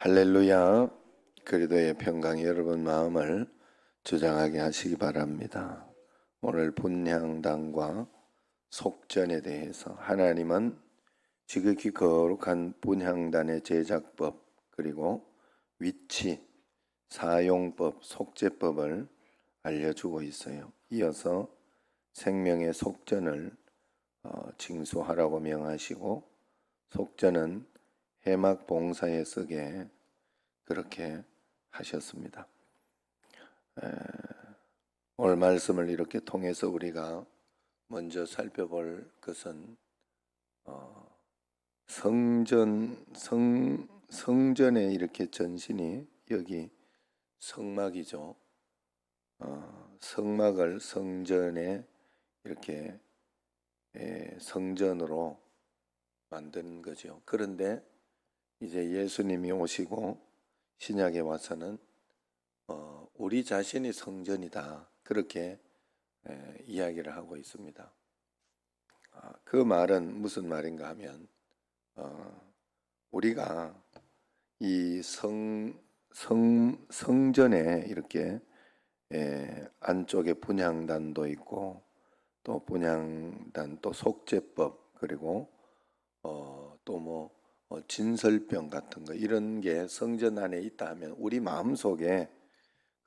할렐루야. 그리스도의 평강이 여러분 마음을 주장하게 하시기 바랍니다. 오늘 분향단과 속전에 대해서 하나님은 지극히 거룩한 분향단의 제작법 그리고 위치, 사용법, 속죄법을 알려주고 있어요. 이어서 생명의 속전을 징수하라고 명하시고 속전은 해막 봉사에 쓰게 그렇게 하셨습니다. 오늘 말씀을 이렇게 통해서 우리가 먼저 살펴볼 것은 성전에 이렇게 전신이 여기 성막이죠. 성막을 성전에 이렇게 성전으로 만드는 거죠. 그런데 이제 예수님이 오시고 신약에 와서는 우리 자신이 성전이다 그렇게 이야기를 하고 있습니다. 그 말은 무슨 말인가 하면 우리가 이 성전에 이렇게 안쪽에 분향단도 있고 또 분향단 또 속죄법 그리고 또 뭐 진설병 같은 거 이런 게 성전 안에 있다 하면 우리 마음속에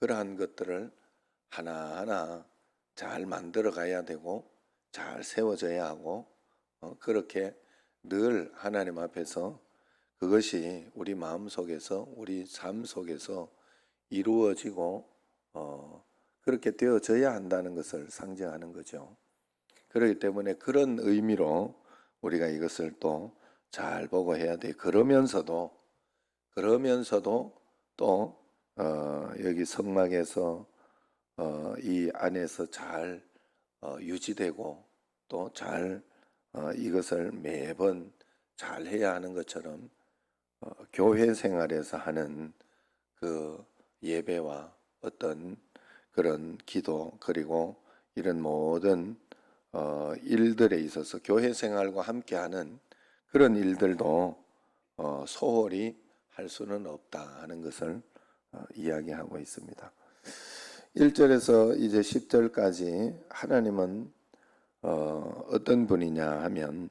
그러한 것들을 하나하나 잘 만들어 가야 되고 잘 세워져야 하고 그렇게 늘 하나님 앞에서 그것이 우리 마음속에서 우리 삶 속에서 이루어지고 그렇게 되어져야 한다는 것을 상징하는 거죠. 그렇기 때문에 그런 의미로 우리가 이것을 또 잘 보고 해야 돼. 그러면서도 또 여기 성막에서 이 안에서 잘 유지되고 또 잘 이것을 매번 잘 해야 하는 것처럼 교회 생활에서 하는 그 예배와 어떤 그런 기도 그리고 이런 모든 일들에 있어서 교회 생활과 함께하는 그런 일들도 소홀히 할 수는 없다 하는 것을 이야기하고 있습니다. 1절에서 이제 10절까지 하나님은 어떤 분이냐 하면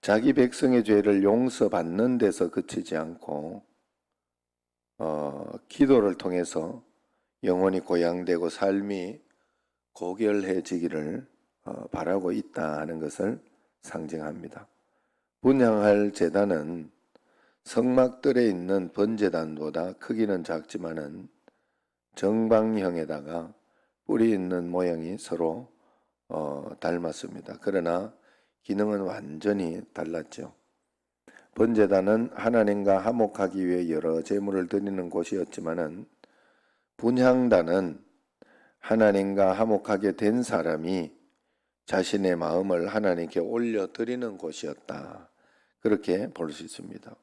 자기 백성의 죄를 용서받는 데서 그치지 않고 기도를 통해서 영혼이 고양되고 삶이 고결해지기를 바라고 있다 하는 것을 상징합니다. 분향할 제단은 성막들에 있는 번제단보다 크기는 작지만은 정방형에다가 뿔이 있는 모양이 서로 닮았습니다. 그러나 기능은 완전히 달랐죠. 번제단은 하나님과 화목하기 위해 여러 제물을 드리는 곳이었지만은 분향단은 하나님과 화목하게 된 사람이 자신의 마음을 하나님께 올려드리는 곳이었다. 그렇게 볼 수 있습니다.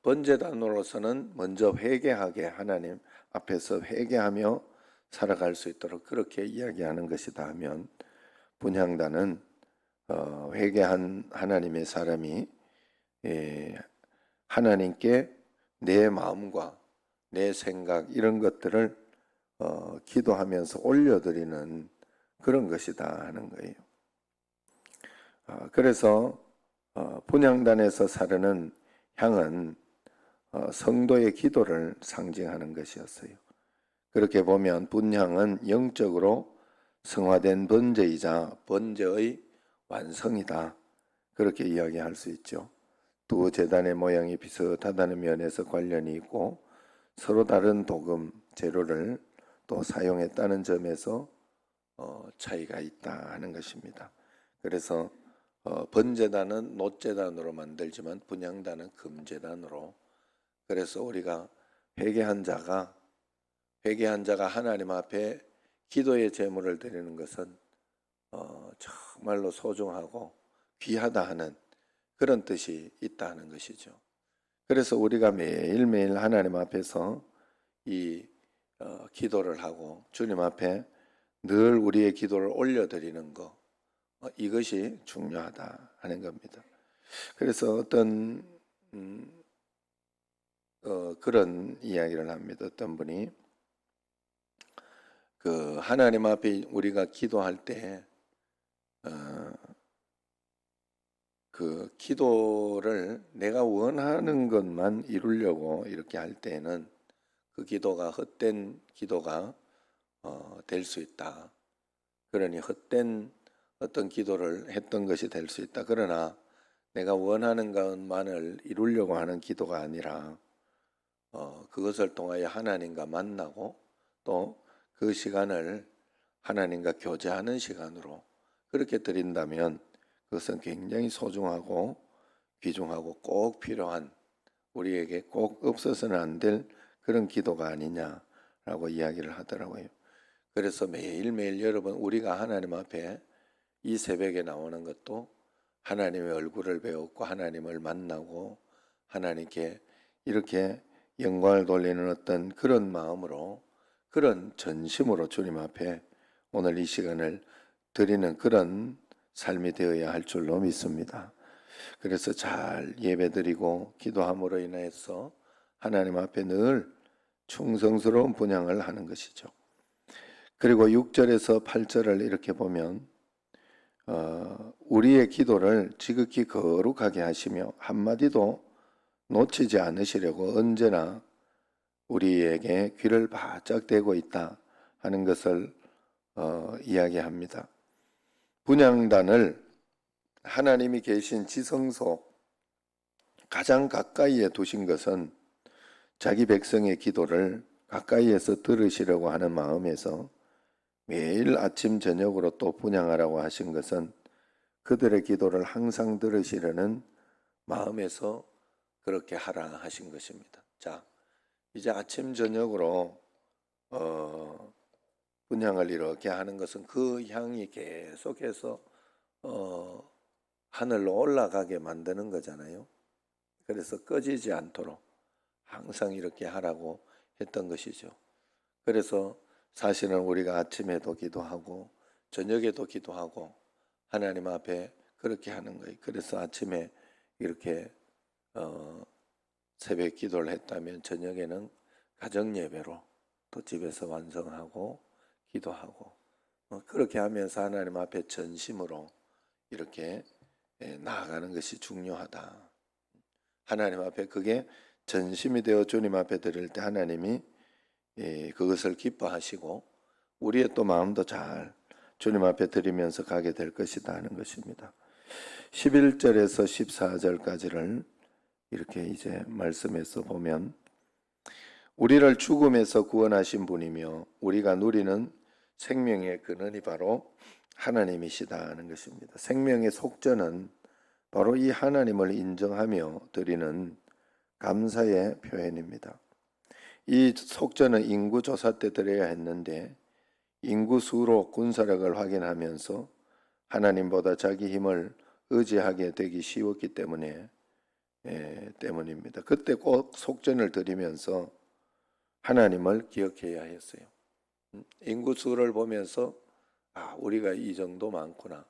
번제단으로서는 먼저 회개하게 하나님 앞에서 회개하며 살아갈 수 있도록 그렇게 이야기하는 것이다 하면 분향단은 회개한 하나님의 사람이 하나님께 내 마음과 내 생각 이런 것들을 기도하면서 올려드리는 그런 것이다 하는 거예요. 그래서 분향단에서 사르는 향은 성도의 기도를 상징하는 것이었어요. 그렇게 보면 분향은 영적으로 성화된 번제이자 번제의 완성이다. 그렇게 이야기할 수 있죠. 두 제단의 모양이 비슷하다는 면에서 관련이 있고 서로 다른 도금, 재료를 또 사용했다는 점에서 차이가 있다 하는 것입니다. 그래서 번제단은 놋제단으로 만들지만 분향단은 금제단으로 그래서 우리가 회개한 자가 하나님 앞에 기도의 제물을 드리는 것은 정말로 소중하고 귀하다 하는 그런 뜻이 있다는 것이죠. 그래서 우리가 매일매일 하나님 앞에서 이 기도를 하고 주님 앞에 늘 우리의 기도를 올려드리는 것 이것이 중요하다 하는 겁니다. 그래서 어떤 그런 이야기를 합니다. 어떤 분이 그 하나님 앞에 우리가 기도할 때 그 기도를 내가 원하는 것만 이루려고 이렇게 할 때에는 그 기도가 헛된 기도가 될 수 있다. 그러니 헛된 어떤 기도를 했던 것이 될 수 있다. 그러나 내가 원하는 것만을 이루려고 하는 기도가 아니라 그것을 통하여 하나님과 만나고 또 그 시간을 하나님과 교제하는 시간으로 그렇게 드린다면 그것은 굉장히 소중하고 귀중하고 꼭 필요한 우리에게 꼭 없어서는 안 될 그런 기도가 아니냐라고 이야기를 하더라고요. 그래서 매일매일 여러분 우리가 하나님 앞에 이 새벽에 나오는 것도 하나님의 얼굴을 배웠고 하나님을 만나고 하나님께 이렇게 영광을 돌리는 어떤 그런 마음으로 그런 전심으로 주님 앞에 오늘 이 시간을 드리는 그런 삶이 되어야 할 줄로 믿습니다. 그래서 잘 예배드리고 기도함으로 인해서 하나님 앞에 늘 충성스러운 분향을 하는 것이죠. 그리고 6절에서 8절을 이렇게 보면 우리의 기도를 지극히 거룩하게 하시며 한마디도 놓치지 않으시려고 언제나 우리에게 귀를 바짝 대고 있다 하는 것을 이야기합니다. 분향단을 하나님이 계신 지성소 가장 가까이에 두신 것은 자기 백성의 기도를 가까이에서 들으시려고 하는 마음에서 매일 아침 저녁으로 또 분향하라고 하신 것은 그들의 기도를 항상 들으시려는 마음에서 그렇게 하라 하신 것입니다. 자, 이제 아침 저녁으로 분향을 이렇게 하는 것은 그 향이 계속해서 하늘로 올라가게 만드는 거잖아요. 그래서 꺼지지 않도록 항상 이렇게 하라고 했던 것이죠. 그래서 사실은 우리가 아침에도 기도하고 저녁에도 기도하고 하나님 앞에 그렇게 하는 거예요. 그래서 아침에 이렇게 새벽 기도를 했다면 저녁에는 가정 예배로 또 집에서 완성하고 기도하고 그렇게 하면서 하나님 앞에 전심으로 이렇게 나아가는 것이 중요하다. 하나님 앞에 그게 전심이 되어 주님 앞에 드릴 때 하나님이 그것을 기뻐하시고 우리의 또 마음도 잘 주님 앞에 드리면서 가게 될 것이다 하는 것입니다. 11절에서 14절까지를 이렇게 이제 말씀에서 보면 우리를 죽음에서 구원하신 분이며 우리가 누리는 생명의 근원이 바로 하나님이시다 하는 것입니다. 생명의 속전은 바로 이 하나님을 인정하며 드리는 감사의 표현입니다. 이 속전은 인구조사 때 드려야 했는데 인구수로 군사력을 확인하면서 하나님보다 자기 힘을 의지하게 되기 쉬웠기 때문입니다. 그때 꼭 속전을 드리면서 하나님을 기억해야 했어요. 인구수를 보면서 우리가 이 정도 많구나.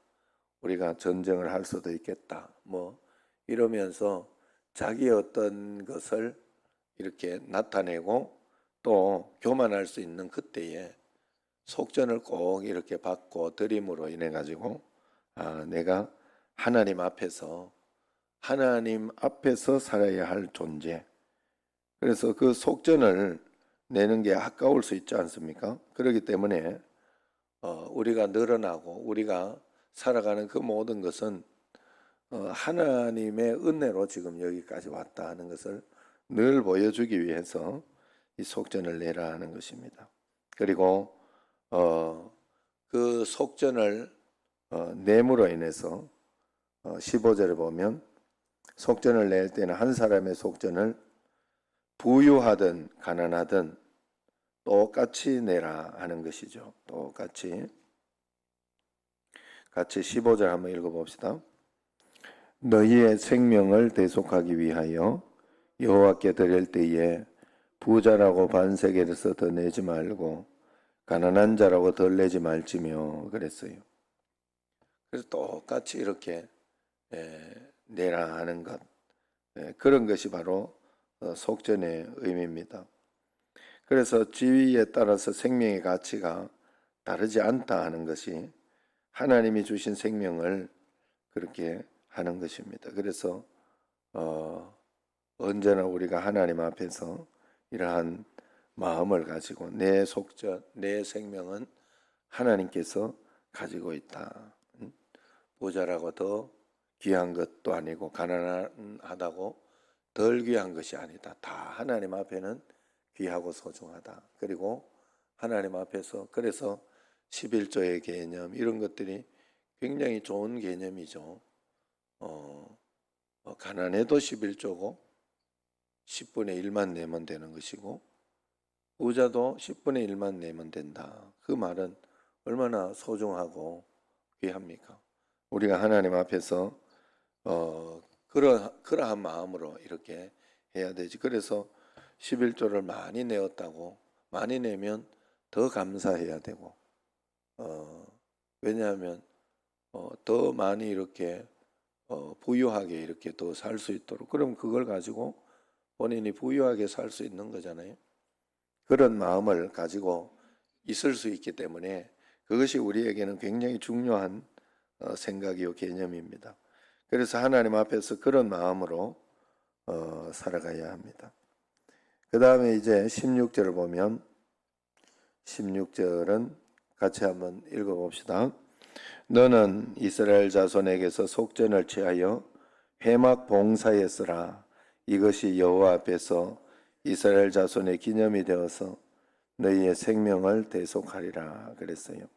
우리가 전쟁을 할 수도 있겠다. 이러면서 자기 어떤 것을 이렇게 나타내고 또 교만할 수 있는 그때에 속전을 꼭 이렇게 받고 드림으로 인해 가지고 내가 하나님 앞에서 살아야 할 존재. 그래서 그 속전을 내는 게 아까울 수 있지 않습니까? 그렇기 때문에 우리가 늘어나고 우리가 살아가는 그 모든 것은 하나님의 은혜로 지금 여기까지 왔다 하는 것을 늘 보여주기 위해서 이 속전을 내라 하는 것입니다. 그리고 그 속전을 내므로 인해서 15절에 보면 속전을 낼 때는 한 사람의 속전을 부유하든 가난하든 똑같이 내라 하는 것이죠. 똑같이. 같이 15절 한번 읽어봅시다. 너희의 생명을 대속하기 위하여 여호와께 드릴 때에 부자라고 반세겔에서 더 내지 말고 가난한 자라고 덜 내지 말지며 그랬어요. 그래서 똑같이 이렇게 내라 하는 것, 그런 것이 바로 속전의 의미입니다. 그래서 지위에 따라서 생명의 가치가 다르지 않다 하는 것이 하나님이 주신 생명을 그렇게 하는 것입니다. 그래서 언제나 우리가 하나님 앞에서 이러한 마음을 가지고 내 속전, 내 생명은 하나님께서 가지고 있다. 부자라고 더 귀한 것도 아니고 가난하다고 덜 귀한 것이 아니다. 다 하나님 앞에는 귀하고 소중하다. 그리고 하나님 앞에서 그래서 11조의 개념 이런 것들이 굉장히 좋은 개념이죠. 가난해도 11조고 10분의 1만 내면 되는 것이고 부자도 10분의 1만 내면 된다. 그 말은 얼마나 소중하고 귀합니까? 우리가 하나님 앞에서 그러한 마음으로 이렇게 해야 되지. 그래서 11조를 많이 내었다고 많이 내면 더 감사해야 되고 왜냐하면 더 많이 이렇게 부유하게 이렇게 더 살 수 있도록 그럼 그걸 가지고 본인이 부유하게 살 수 있는 거잖아요. 그런 마음을 가지고 있을 수 있기 때문에 그것이 우리에게는 굉장히 중요한 생각이요 개념입니다. 그래서 하나님 앞에서 그런 마음으로 살아가야 합니다. 그 다음에 이제 16절을 보면 16절은 같이 한번 읽어봅시다. 너는 이스라엘 자손에게서 속전을 취하여 회막 봉사에 쓰라. 이것이 여호와 앞에서 이스라엘 자손의 기념이 되어서 너희의 생명을 대속하리라 그랬어요.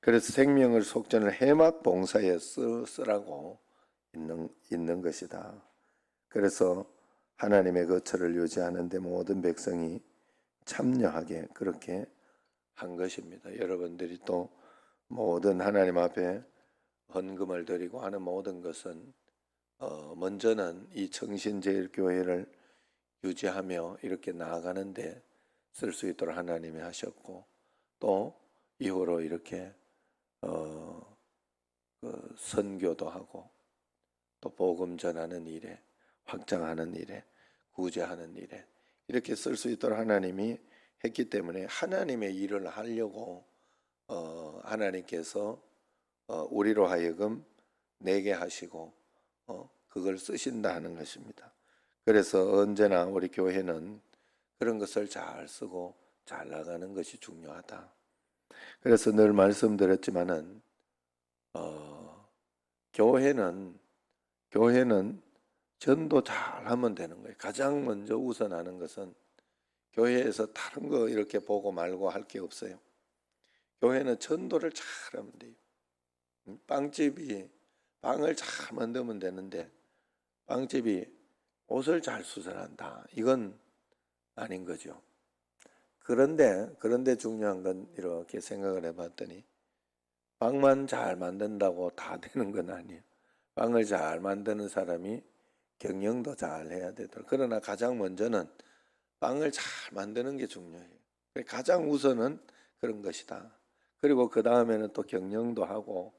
그래서 생명을 속전을 회막 봉사에 쓰라고 있는 것이다. 그래서 하나님의 거처를 유지하는 데 모든 백성이 참여하게 그렇게 한 것입니다. 여러분들이 또 모든 하나님 앞에 헌금을 드리고 하는 모든 것은 먼저는 이 청신제일교회를 유지하며 이렇게 나아가는데 쓸 수 있도록 하나님이 하셨고 또 이후로 이렇게 그 선교도 하고 또 복음 전하는 일에 확장하는 일에 구제하는 일에 이렇게 쓸 수 있도록 하나님이 했기 때문에 하나님의 일을 하려고 하나님께서 우리로 하여금 내게 하시고 그걸 쓰신다 하는 것입니다. 그래서 언제나 우리 교회는 그런 것을 잘 쓰고 잘 나가는 것이 중요하다. 그래서 늘 말씀드렸지만은 교회는 전도 잘 하면 되는 거예요. 가장 먼저 우선하는 것은 교회에서 다른 거 이렇게 보고 말고 할 게 없어요. 교회는 전도를 잘하면 돼요. 빵집이 빵을 잘 만들면 되는데 빵집이 옷을 잘 수선한다. 이건 아닌 거죠. 그런데 중요한 건 이렇게 생각을 해봤더니 빵만 잘 만든다고 다 되는 건 아니에요. 빵을 잘 만드는 사람이 경영도 잘 해야 되더라고요. 그러나 가장 먼저는 빵을 잘 만드는 게 중요해요. 가장 우선은 그런 것이다. 그리고 그 다음에는 또 경영도 하고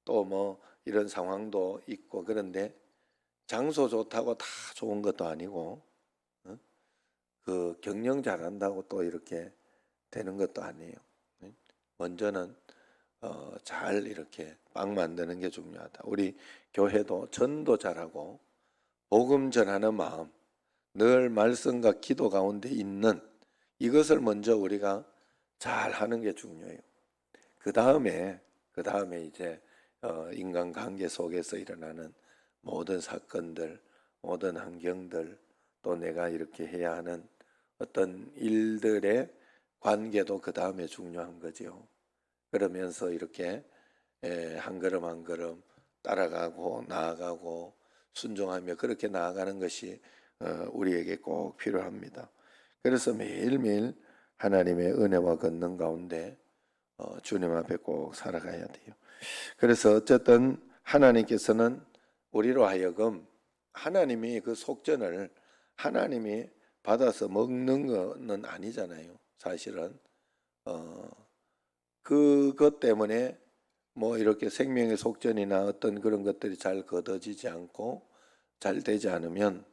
또 뭐 이런 상황도 있고 그런데 장소 좋다고 다 좋은 것도 아니고 그 경영 잘한다고 또 이렇게 되는 것도 아니에요. 먼저는 잘 이렇게 빵 만드는 게 중요하다. 우리 교회도 전도 잘하고 복음 전하는 마음, 늘 말씀과 기도 가운데 있는 이것을 먼저 우리가 잘 하는 게 중요해요. 그 다음에 이제 인간관계 속에서 일어나는 모든 사건들, 모든 환경들, 또 내가 이렇게 해야 하는 어떤 일들의 관계도 그 다음에 중요한 거죠. 그러면서 이렇게 한 걸음 한 걸음 따라가고 나아가고 순종하며 그렇게 나아가는 것이 우리에게 꼭 필요합니다. 그래서 매일매일 하나님의 은혜와 권능 가운데 주님 앞에 꼭 살아가야 돼요. 그래서 어쨌든 하나님께서는 우리로 하여금 하나님이 그 속전을 하나님이 받아서 먹는 거는 아니잖아요. 사실은 그것 때문에 뭐 이렇게 생명의 속전이나 어떤 그런 것들이 잘 거둬지지 않고 잘 되지 않으면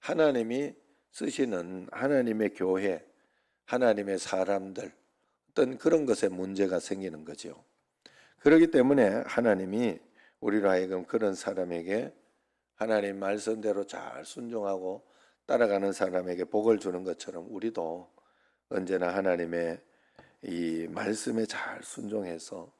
하나님이 쓰시는 하나님의 교회, 하나님의 사람들, 어떤 그런 것에 문제가 생기는 거죠. 그렇기 때문에 하나님이 우리로 하여금 그런 사람에게 하나님 말씀대로 잘 순종하고 따라가는 사람에게 복을 주는 것처럼 우리도 언제나 하나님의 이 말씀에 잘 순종해서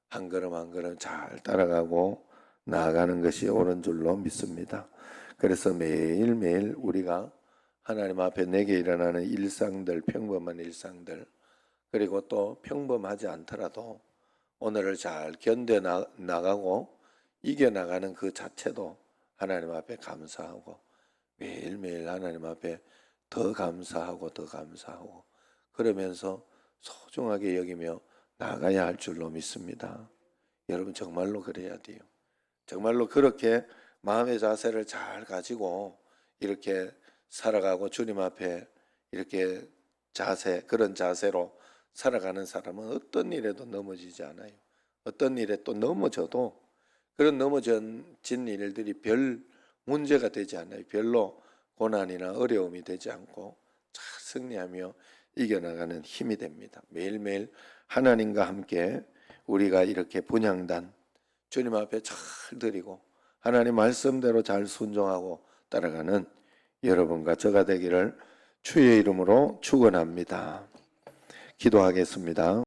한 걸음 한 걸음 잘 따라가고 나아가는 것이 옳은 줄로 믿습니다. 그래서 매일매일 우리가 하나님 앞에 내게 일어나는 일상들, 평범한 일상들, 그리고 또 평범하지 않더라도 오늘을 잘 견뎌 나가고 이겨나가는 그 자체도 하나님 앞에 감사하고 매일매일 하나님 앞에 더 감사하고 더 감사하고 그러면서 소중하게 여기며 나가야 할 줄로 믿습니다. 여러분 정말로 그래야 돼요. 정말로 그렇게 마음의 자세를 잘 가지고 이렇게 살아가고 주님 앞에 이렇게 그런 자세로 살아가는 사람은 어떤 일에도 넘어지지 않아요. 어떤 일에 또 넘어져도 그런 넘어진 일들이 별 문제가 되지 않아요. 별로 고난이나 어려움이 되지 않고 잘 승리하며 이겨나가는 힘이 됩니다. 매일매일 하나님과 함께 우리가 이렇게 분향단 주님 앞에 잘 드리고 하나님 말씀대로 잘 순종하고 따라가는 여러분과 저가 되기를 주의 이름으로 축원합니다. 기도하겠습니다.